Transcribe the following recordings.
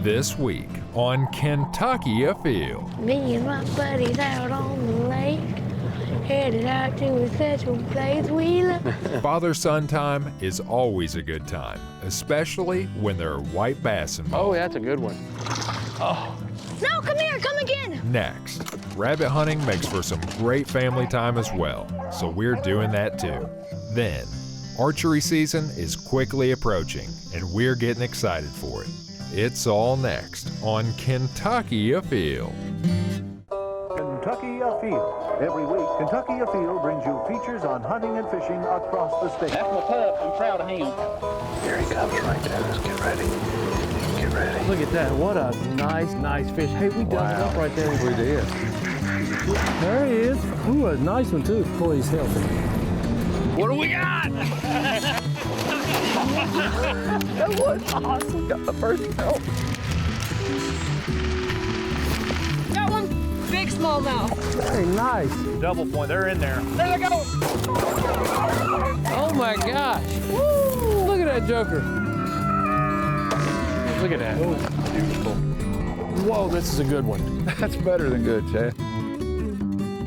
This week on Kentucky Afield. Me and my buddies out on the lake, headed out to a special place we love. Father-son time is always a good time, especially when there are white bass involved. Oh, that's a good one. Oh. No, come here, come again. Next, rabbit hunting makes for some great family time as well, so we're doing that too. Then, archery season is quickly approaching, and we're getting excited for it. It's all next on Kentucky Afield. Kentucky Afield. Every week, Kentucky Afield brings you features on hunting and fishing across the state. That's my pup. I'm proud of him. Here he comes right there. Let's get ready. Get ready. Look at that. What a nice fish. Hey, we dug it up right there. We did. There he is. Ooh, a nice one, too. Boy, he's healthy. What do we got? That was awesome. Got the first help. Got one big smallmouth. Very nice. Double point. They're in there. There they go. Oh, my gosh. Woo! Look at that joker. Look at that. Oh, beautiful. Whoa, this is a good one. That's better than good, Chad.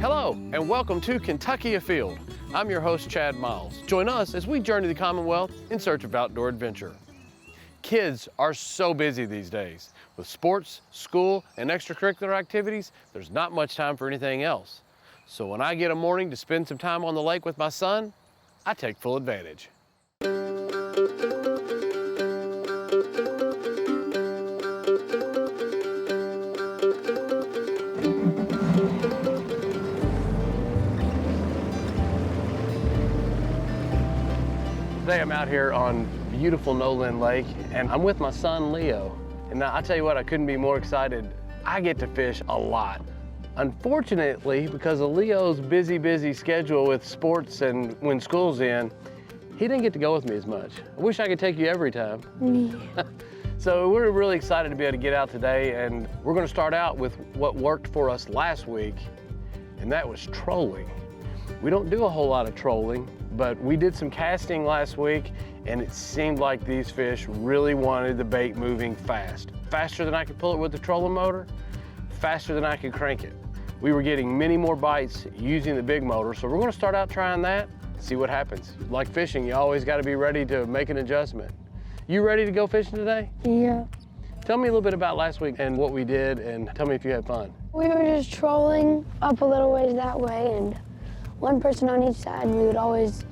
Hello, and welcome to Kentucky Afield. I'm your host, Chad Miles. Join us as we journey the Commonwealth in search of outdoor adventure. Kids are so busy these days. With sports, school, and extracurricular activities, there's not much time for anything else. So when I get a morning to spend some time on the lake with my son, I take full advantage. Today I'm out here on beautiful Nolin Lake, and I'm with my son, Leo. And now, I tell you what, I couldn't be more excited. I get to fish a lot. Unfortunately, because of Leo's busy schedule with sports and when school's in, he didn't get to go with me as much. I wish I could take you every time. Yeah. So we're really excited to be able to get out today, and we're gonna start out with what worked for us last week, and that was trolling. We don't do a whole lot of trolling, but we did some casting last week, and it seemed like these fish really wanted the bait moving fast. Faster than I could pull it with the trolling motor, faster than I could crank it. We were getting many more bites using the big motor, so we're gonna start out trying that, see what happens. Like fishing, you always gotta be ready to make an adjustment. You ready to go fishing today? Yeah. Tell me a little bit about last week and what we did, and tell me if you had fun. We were just trolling up a little ways that way, and one person on each side, and we would always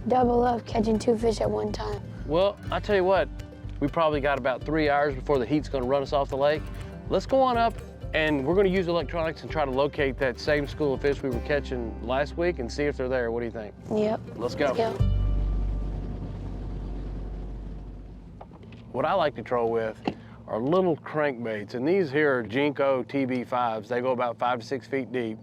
double up, catching 2 fish at one time. Well, I tell you what, we probably got about 3 hours before the heat's gonna run us off the lake. Let's go on up, and we're gonna use electronics and try to locate that same school of fish we were catching last week and see if they're there. What do you think? Yep. Let's go. Let's go. What I like to troll with are little crankbaits, and these here are Jinko TB5s. They go about 5 to 6 feet deep.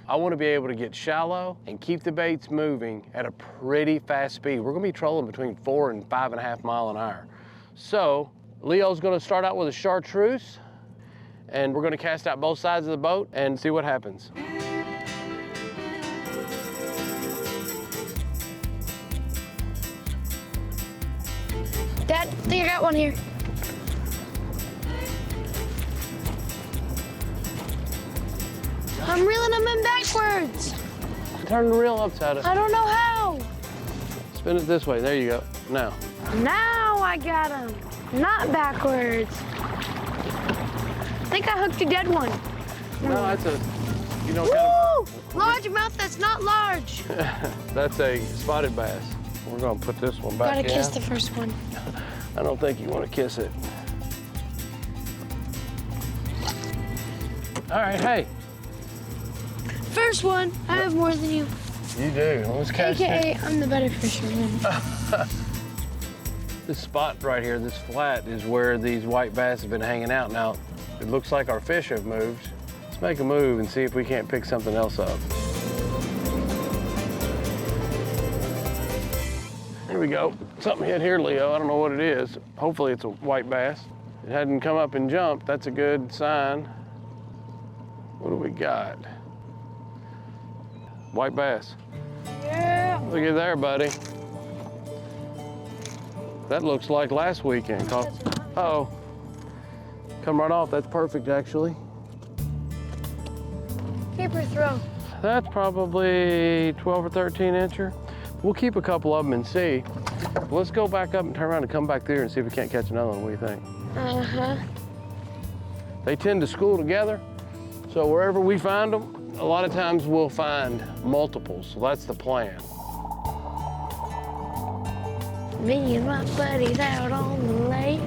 I want to be able to get shallow and keep the baits moving at a pretty fast speed. We're going to be trolling between 4 and 5.5 miles an hour. So Leo's going to start out with a chartreuse, and we're going to cast out both sides of the boat and see what happens. Dad, I think I got one here. I'm reeling them in backwards. Turn the reel upside up. I don't know how. Spin it this way. There you go. Now. Now I got them. Not backwards. I think I hooked a dead one. No, that's a, you don't Woo! Largemouth that's not large. that's a spotted bass. We're gonna put this one back in. Gotta kiss the first one. I don't think you want to kiss it. All right, hey. First one, I have more than you. You do. Let's cast it. AKA, I'm the better fisherman. This spot right here, this flat, is where these white bass have been hanging out. Now, it looks like our fish have moved. Let's make a move and see if we can't pick something else up. Here we go. Something hit here, Leo. I don't know what it is. Hopefully it's a white bass. It hadn't come up and jumped. That's a good sign. What do we got? White bass. Yeah. Look at there, buddy. That looks like last weekend. Uh-oh. Come right off, that's perfect actually. Keeper throw. That's probably 12 or 13 incher. We'll keep a couple of them and see. Let's go back up and turn around and come back there and see if we can't catch another one. What do you think? Uh-huh. They tend to school together, so wherever we find them, a lot of times we'll find multiples, so that's the plan. Me and my buddies out on the lake,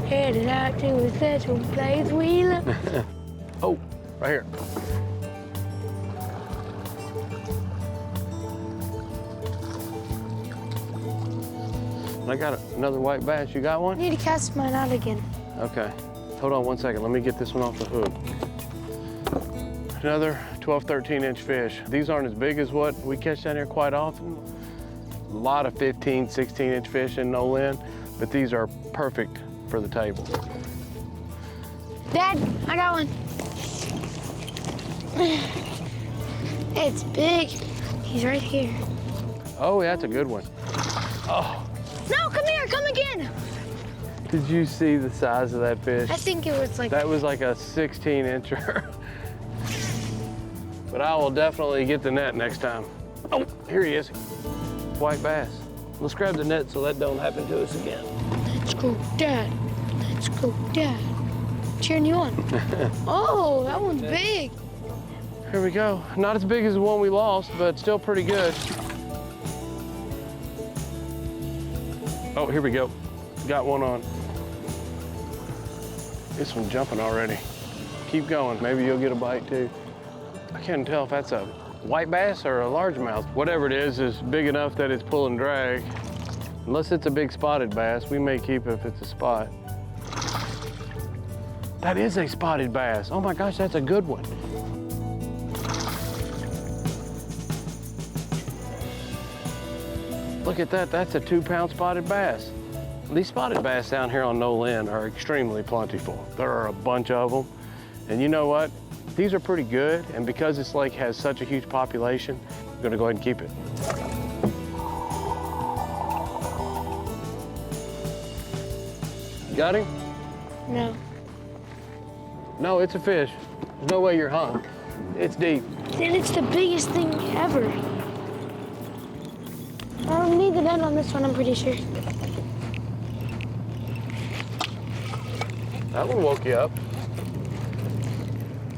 headed out to a special place we love. Oh, right here. And I got another white bass. You got one? I need to cast mine out again. Okay. Hold on one second. Let me get this one off the hook. Another 12, 13 inch fish. These aren't as big as what we catch down here quite often. A lot of 15, 16 inch fish in Nolin, but these are perfect for the table. Dad, I got one. It's big. He's right here. Oh, yeah, that's a good one. Oh, No, come here, come again. did you see the size of that fish? I think it was like, That was like a 16 incher. But I will definitely get the net next time. Oh, here he is. White bass. Let's grab the net so that don't happen to us again. let's go, Dad. Let's go, Dad. Cheering you on. Oh, that one's big. Here we go. Not as big as the one we lost, but still pretty good. Oh, here we go. Got one on. This one's jumping already. Keep going. Maybe you'll get a bite too. I can't tell if that's a white bass or a largemouth. Whatever it is big enough that it's pulling drag. Unless it's a big spotted bass, we may keep it if it's a spot. That is a spotted bass. Oh my gosh, that's a good one. Look at that, that's a 2-pound spotted bass. These spotted bass down here on Nolin are extremely plentiful. There are a bunch of them. And you know what? These are pretty good, and because this lake has such a huge population, I'm gonna go ahead and keep it. Got him? No. No, it's a fish. There's no way you're hung. It's deep. Then it's the biggest thing ever. We need the net on this one, I'm pretty sure. That one woke you up.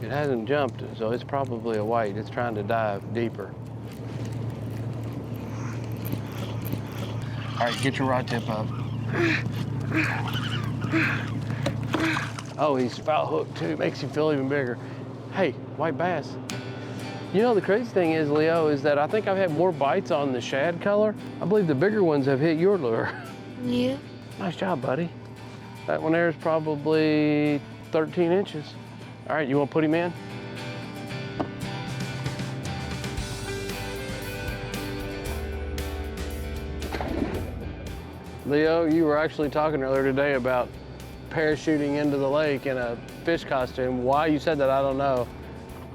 It hasn't jumped, so it's probably a white. It's trying to dive deeper. All right, get your rod tip up. Oh, he's spout hooked too. Makes you feel even bigger. Hey, white bass. You know, the crazy thing is, Leo, is that I think I've had more bites on the shad color. I believe the bigger ones have hit your lure. Yeah. Nice job, buddy. That one there is probably 13 inches. All right, you want to put him in? Leo, you were actually talking earlier today about parachuting into the lake in a fish costume. Why you said that, I don't know.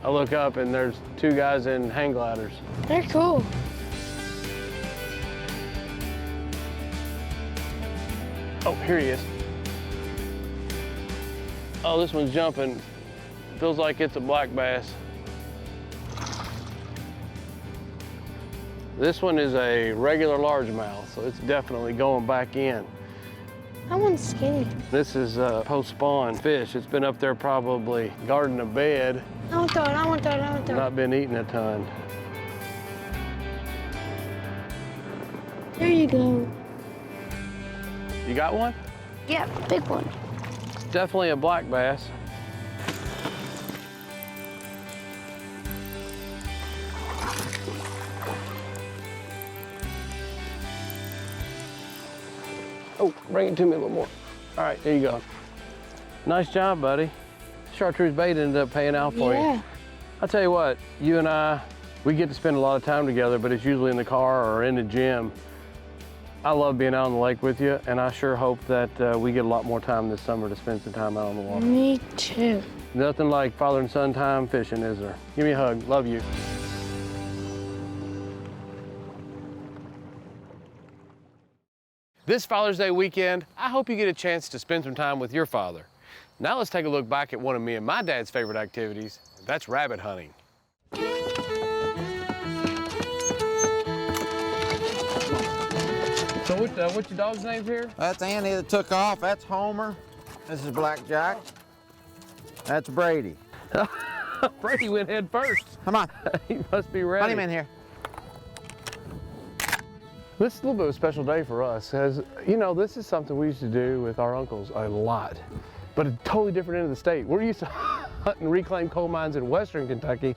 I look up and there's 2 guys in hang gliders. They're cool. Oh, here he is. Oh, this one's jumping. Feels like it's a black bass. This one is a regular largemouth, so it's definitely going back in. That one's skinny. This is a post-spawn fish. It's been up there probably guarding a bed. I want that one, I want that one, I want that one. Not been eating a ton. There you go. You got one? Yeah, big one. It's definitely a black bass. Oh, bring it to me a little more. All right, there you go. Nice job, buddy. Chartreuse bait ended up paying out for you. I'll tell you what, you and I, we get to spend a lot of time together, but it's usually in the car or in the gym. I love being out on the lake with you, and I sure hope that we get a lot more time this summer to spend some time out on the water. Me too. Nothing like father and son time fishing, is there? Give me a hug, love you. This Father's Day weekend, I hope you get a chance to spend some time with your father. Now let's take a look back at one of me and my dad's favorite activities. That's rabbit hunting. So what's your dog's name here? That's Andy that took off. That's Homer. This is Blackjack. That's Brady. Brady went head first. Come on. He must be ready. Put him in here. This is a little bit of a special day for us, because, you know, this is something we used to do with our uncles a lot, but a totally different end of the state. We're used to hunting reclaimed coal mines in western Kentucky.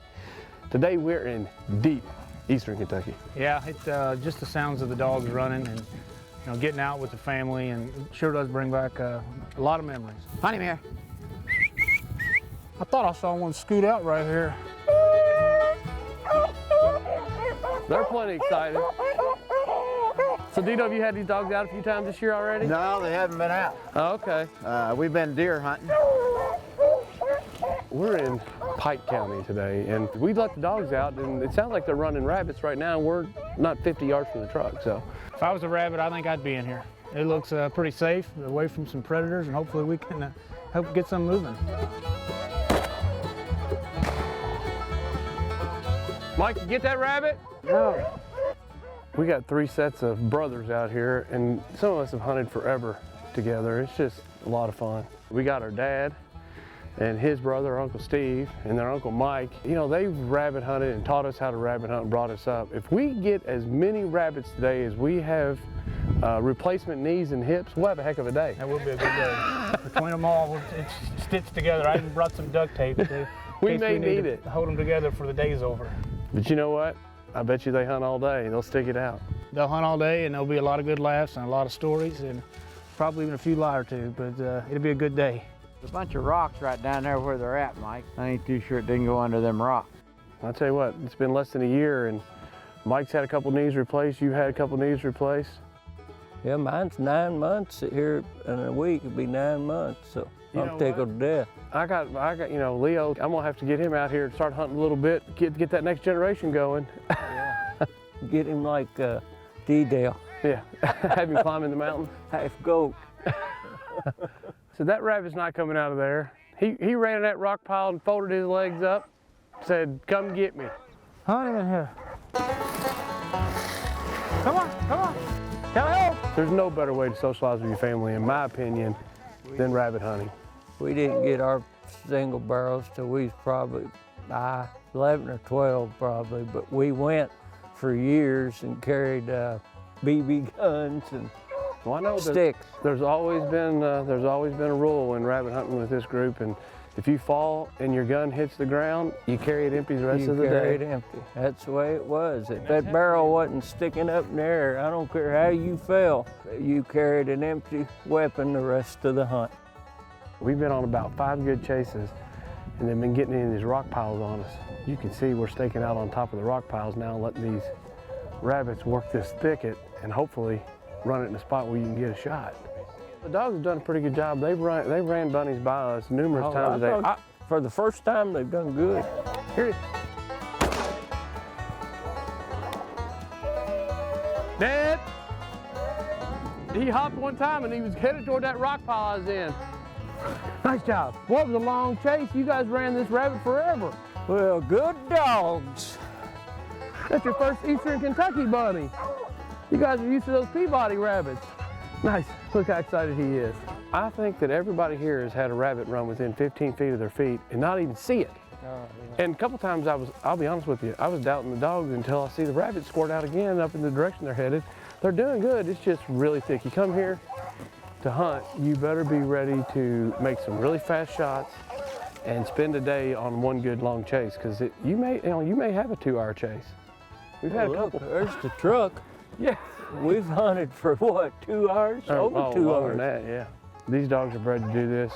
Today we're in deep eastern Kentucky. Yeah, it just the sounds of the dogs running and getting out with the family, and it sure does bring back a lot of memories. Put him here. I thought I saw one scoot out right here. They're plenty excited. So Dito, have you had these dogs out a few times this year already? No, they haven't been out. Oh, okay. We've been deer hunting. We're in Pike County today, and we let the dogs out, and it sounds like they're running rabbits right now, and we're not 50 yards from the truck, so. If I was a rabbit, I think I'd be in here. It looks pretty safe, away from some predators, and hopefully we can help get some moving. Mike, you get that rabbit? No. We got 3 sets of brothers out here, and some of us have hunted forever together. It's just a lot of fun. We got our dad and his brother, Uncle Steve, and their Uncle Mike. You know, they rabbit hunted and taught us how to rabbit hunt and brought us up. If we get as many rabbits today as we have replacement knees and hips, we'll have a heck of a day. That will be a good day. Between them all, it's stitched together. I even brought some duct tape to We may need it. Hold them together for the day's over. But you know what? I bet you they hunt all day. They'll stick it out. They'll hunt all day, and there'll be a lot of good laughs and a lot of stories, and probably even a few lie or two, but it'll be a good day. There's a bunch of rocks right down there where they're at, Mike. I ain't too sure it didn't go under them rocks. I'll tell you what, it's been less than a year, and Mike's had a couple knees replaced. You've had a couple knees replaced. Yeah, mine's 9 months. Here in a week, it'll be 9 months, so I'm tickled to death. I got, you know, Leo, I'm gonna have to get him out here and start hunting a little bit, get that next generation going. Get him like D-Dale. Yeah, have him climbing the mountain. Half goat. So that rabbit's not coming out of there. He ran in that rock pile and folded his legs up, said, come get me. Hunt him in here. Come on, come on. Help! There's no better way to socialize with your family, in my opinion, than rabbit hunting. We didn't get our single barrels till we was probably 11 or 12 probably, but we went for years and carried BB guns and Well, I know sticks. There's always been a rule in rabbit hunting with this group, and if you fall and your gun hits the ground, you carry it empty the rest of the day. You carry it empty. That's the way it was. If that barrel wasn't sticking up in the air, I don't care how you fell, you carried an empty weapon the rest of the hunt. We've been on about 5 good chases, and they've been getting into these rock piles on us. You can see we're staking out on top of the rock piles now, letting these rabbits work this thicket and hopefully run it in a spot where you can get a shot. The dogs have done a pretty good job. They've ran bunnies by us numerous times today. For the first time, they've done good. Here it is. Dad, he hopped one time and he was headed toward that rock pile I was in. Nice job. What was a long chase? You guys ran this rabbit forever. Well, good dogs. That's your first Eastern Kentucky bunny. You guys are used to those Peabody rabbits. Nice, look how excited he is. I think that everybody here has had a rabbit run within 15 feet of their feet and not even see it. And a couple times I'll be honest with you, I was doubting the dogs until I see the rabbits squirt out again up in the direction they're headed. They're doing good, it's just really thick. You come here to hunt, you better be ready to make some really fast shots and spend a day on one good long chase, because you may have a 2-hour chase. We've had a couple. There's the truck. Yeah. We've hunted for what, 2 hours? Over 2 longer hours. than that, yeah. These dogs are bred to do this.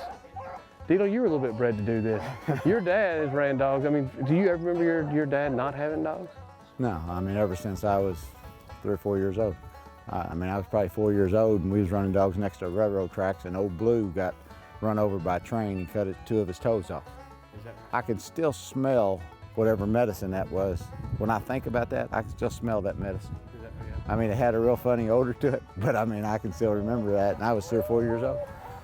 Dito, you were a little bit bred to do this. Your dad has ran dogs. I mean, do you ever remember your dad not having dogs? No, I mean, ever since I was 3 or 4 years old. I mean, I was probably 4 years old and we was running dogs next to railroad tracks, and old Blue got run over by a train and cut 2 of his toes off. I can still smell whatever medicine that was. When I think about that, I can still smell that medicine. I mean, it had a real funny odor to it, but I mean, I can still remember that, and I was 3 or 4 years old.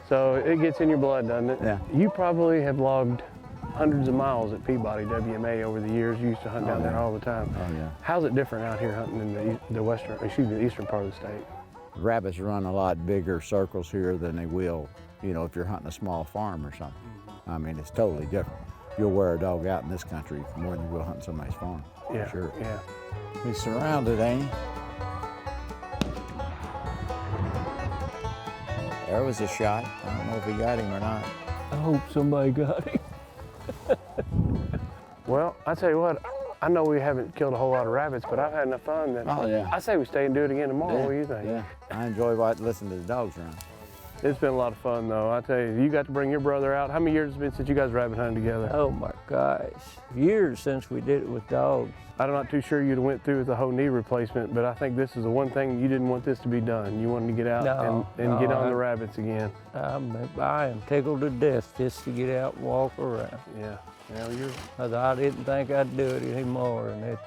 So it gets in your blood, doesn't it? Yeah. You probably have logged hundreds of miles at Peabody WMA over the years. You used to hunt down there all the time. Oh, yeah. How's it different out here hunting in the eastern part of the state? Rabbits run a lot bigger circles here than they will, you know, if you're hunting a small farm or something. I mean, it's totally different. You'll wear a dog out in this country more than you will hunting somebody's farm. Yeah, for sure. yeah. He's surrounded, ain't he? There was a shot. I don't know if he got him or not. I hope somebody got him. Well, I tell you what, I know we haven't killed a whole lot of rabbits, but I've had enough fun that I say we stay and do it again tomorrow. What do you think? Yeah, I enjoy listening to the dogs run. It's been a lot of fun, though. I tell you, you got to bring your brother out. How many years has it been since you guys rabbit hunted together? Oh my gosh, years since we did it with dogs. I'm not too sure you'd went through with the whole knee replacement, but I think this is the one thing you didn't want this to be done. You wanted to get out and get on the rabbits again. I am tickled to death just to get out and walk around. Yeah, I didn't think I'd do it anymore, and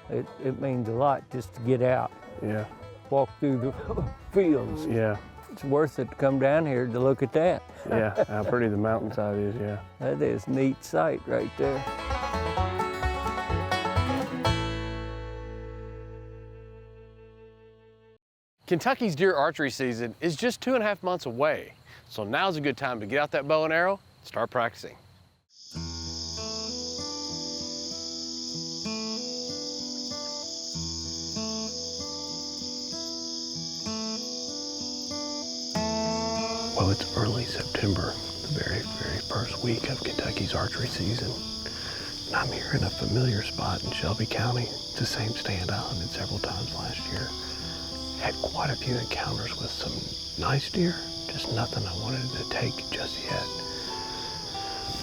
it means a lot just to get out. Yeah. Walk through the fields. Yeah. It's worth it to come down here to look at that. Yeah, how pretty the mountainside is, yeah. That is a neat sight right there. Kentucky's deer archery season is just 2.5 months away, so now's a good time to get out that bow and arrow and start practicing. Well, it's early September, the very first week of Kentucky's archery season. And I'm here in a familiar spot in Shelby County. It's the same stand I hunted several times last year. Had quite a few encounters with some nice deer, just nothing I wanted to take just yet.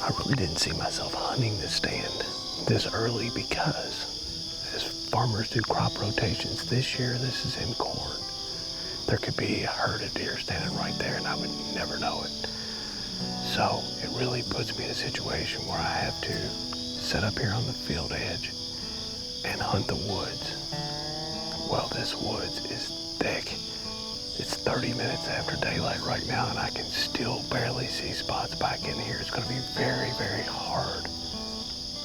I really didn't see myself hunting this stand this early because as farmers do crop rotations this year, this is in corn. There could be a herd of deer standing right there and I would never know it. So it really puts me in a situation where I have to sit up here on the field edge and hunt the woods. Well, this woods is thick. It's 30 minutes after daylight right now and I can still barely see spots back in here. It's gonna be very hard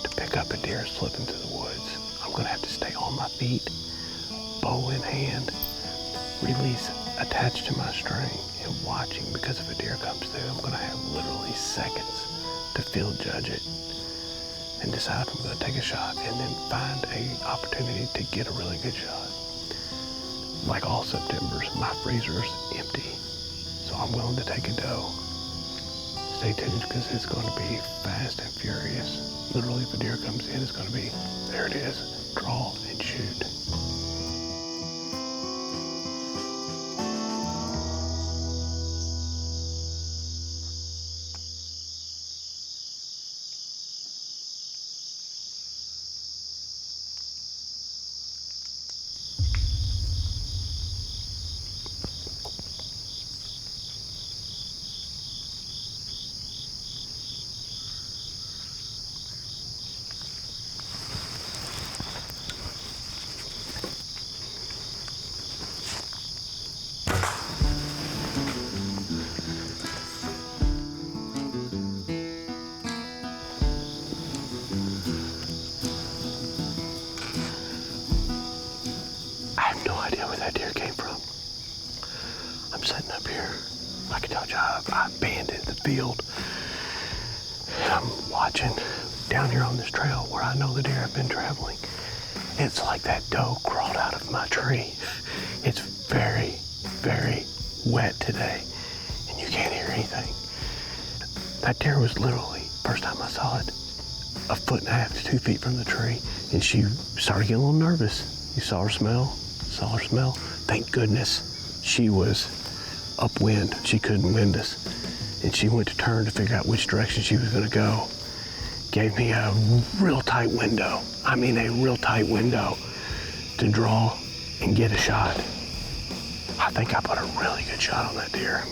to pick up a deer slipping through the woods. I'm gonna have to stay on my feet, bow in hand, release attached to my string and watching, because if a deer comes through, I'm gonna have literally seconds to field judge it and decide if I'm gonna take a shot and then find an opportunity to get a really good shot. Like all Septembers, my freezer's empty, so I'm willing to take a doe. Stay tuned because it's going to be fast and furious. Literally, if a deer comes in, it's going to be, there it is, draw and shoot. That deer came from. I'm sitting up here. Like I told you, I abandoned the field. And I'm watching down here on this trail where I know the deer have been traveling. It's like that doe crawled out of my tree. It's very wet today, and you can't hear anything. That deer was literally, first time I saw it, 1.5 to 2 feet from the tree, and she started getting a little nervous. You saw her smell? Saw her smell. Thank goodness she was upwind. She couldn't wind us. And she went to turn to figure out which direction she was gonna go. Gave me a real tight window. I mean a real tight window to draw and get a shot. I think I put a really good shot on that deer.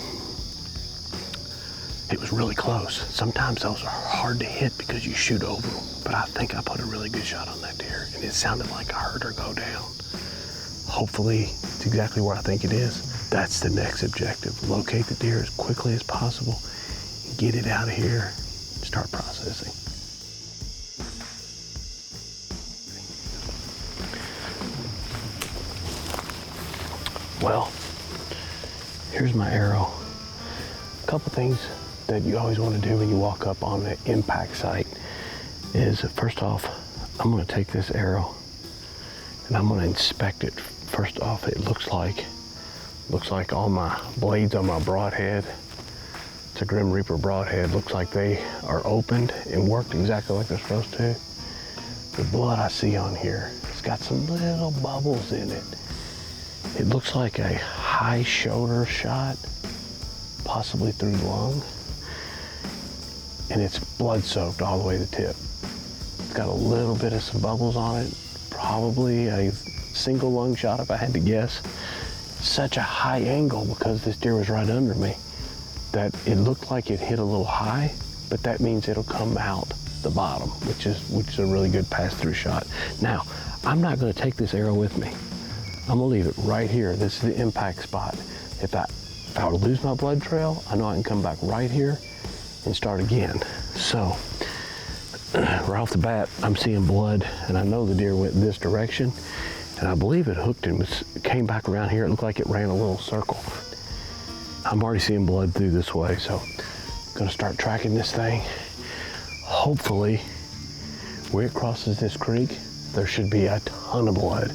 It was really close. Sometimes those are hard to hit because you shoot over them, but I think I put a really good shot on that deer and it sounded like I heard her go down. Hopefully, it's exactly where I think it is. That's the next objective. Locate the deer as quickly as possible, get it out of here, start processing. Well, here's my arrow. A couple things that you always want to do when you walk up on the impact site is, first off, I'm going to take this arrow and I'm going to inspect it. First off, it looks like all my blades on my broadhead, it's a Grim Reaper broadhead, looks like they are opened and worked exactly like they're supposed to. The blood I see on here, it's got some little bubbles in it. It looks like a high shoulder shot, possibly through lung, and it's blood soaked all the way to the tip. It's got a little bit of some bubbles on it, probably a single lung shot if I had to guess. Such a high angle because this deer was right under me that it looked like it hit a little high, but that means it'll come out the bottom, which is a really good pass-through shot. Now, I'm not going to take this arrow with me. I'm going to leave it right here. This is the impact spot. If I were to lose my blood trail, I know I can come back right here and start again. So, right off the bat, I'm seeing blood, and I know the deer went this direction, and I believe it hooked and came back around here. It looked like it ran a little circle. I'm already seeing blood through this way, so I'm gonna start tracking this thing. Hopefully, where it crosses this creek, there should be a ton of blood.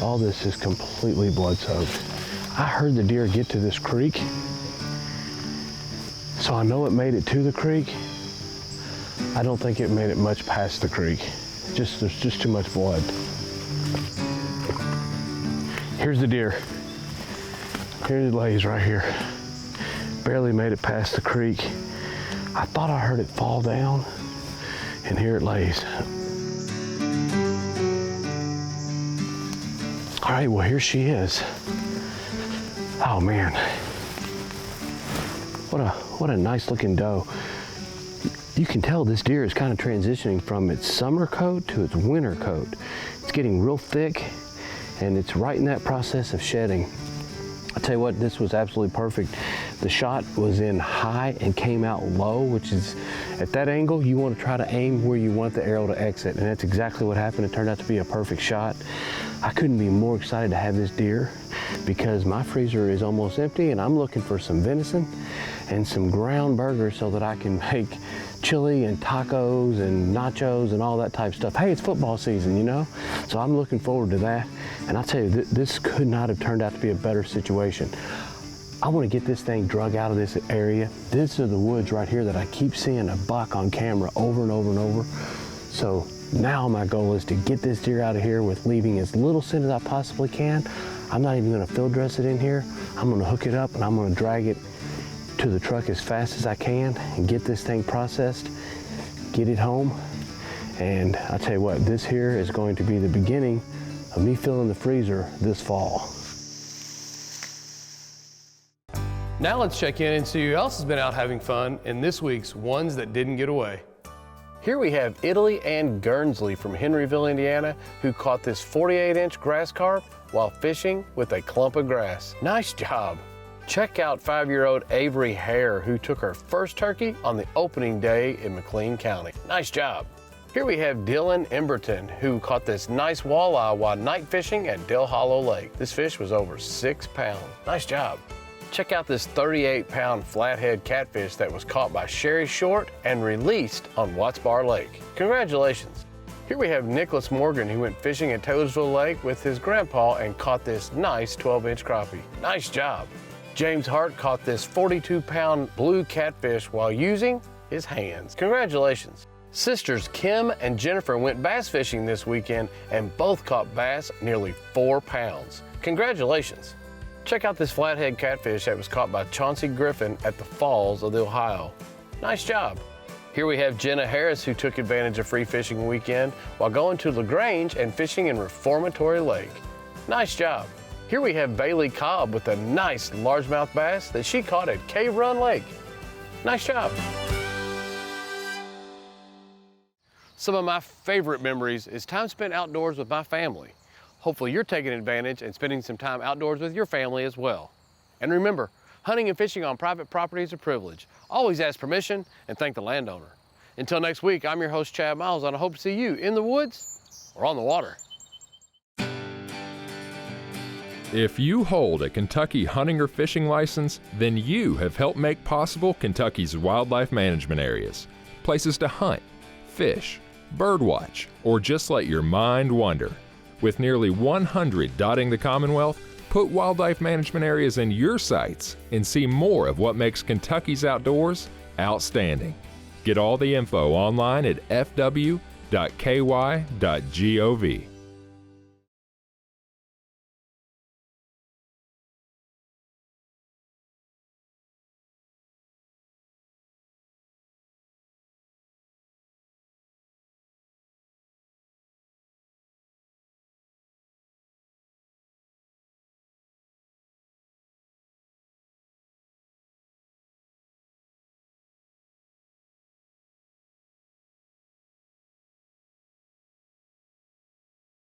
All this is completely blood soaked. I heard the deer get to this creek, so I know it made it to the creek. I don't think it made it much past the creek. There's just too much blood. Here's the deer. Here it lays right here. Barely made it past the creek. I thought I heard it fall down, and here it lays. All right, well, here she is. Oh man, what a nice looking doe. You can tell this deer is kind of transitioning from its summer coat to its winter coat. It's getting real thick, and it's right in that process of shedding. I'll tell you what, this was absolutely perfect. The shot was in high and came out low, which is, at that angle, you want to try to aim where you want the arrow to exit, and that's exactly what happened. It turned out to be a perfect shot. I couldn't be more excited to have this deer because my freezer is almost empty, and I'm looking for some venison and some ground burgers so that I can make chili and tacos and nachos and all that type of stuff. Hey, it's football season, you know? So I'm looking forward to that. And I'll tell you, this could not have turned out to be a better situation. I want to get this thing drug out of this area. These are the woods right here that I keep seeing a buck on camera over and over and over. So now my goal is to get this deer out of here with leaving as little scent as I possibly can. I'm not even going to field dress it in here. I'm going to hook it up and I'm going to drag it to the truck as fast as I can and get this thing processed, get it home. And I'll tell you what, this here is going to be the beginning of me filling the freezer this fall. Now let's check in and see who else has been out having fun in this week's Ones That Didn't Get Away. Here we have Italy and Guernsley from Henryville, Indiana, who caught this 48-inch grass carp while fishing with a clump of grass. Nice job. Check out 5-year-old Avery Hare, who took her first turkey on the opening day in McLean County. Nice job. Here we have Dylan Emberton, who caught this nice walleye while night fishing at Del Hollow Lake. This fish was over 6 pounds. Nice job. Check out this 38-pound flathead catfish that was caught by Sherry Short and released on Watts Bar Lake. Congratulations. Here we have Nicholas Morgan, who went fishing at Taylorsville Lake with his grandpa and caught this nice 12-inch crappie. Nice job. James Hart caught this 42-pound blue catfish while using his hands. Congratulations. Sisters Kim and Jennifer went bass fishing this weekend and both caught bass nearly 4 pounds. Congratulations. Check out this flathead catfish that was caught by Chauncey Griffin at the Falls of the Ohio. Nice job. Here we have Jenna Harris, who took advantage of free fishing weekend while going to LaGrange and fishing in Reformatory Lake. Nice job. Here we have Bailey Cobb with a nice largemouth bass that she caught at Cave Run Lake. Nice job. Some of my favorite memories is time spent outdoors with my family. Hopefully you're taking advantage and spending some time outdoors with your family as well. And remember, hunting and fishing on private property is a privilege. Always ask permission and thank the landowner. Until next week, I'm your host, Chad Miles, and I hope to see you in the woods or on the water. If you hold a Kentucky hunting or fishing license, then you have helped make possible Kentucky's wildlife management areas. Places to hunt, fish, birdwatch, or just let your mind wander. With nearly 100 dotting the Commonwealth, put wildlife management areas in your sights and see more of what makes Kentucky's outdoors outstanding. Get all the info online at fw.ky.gov.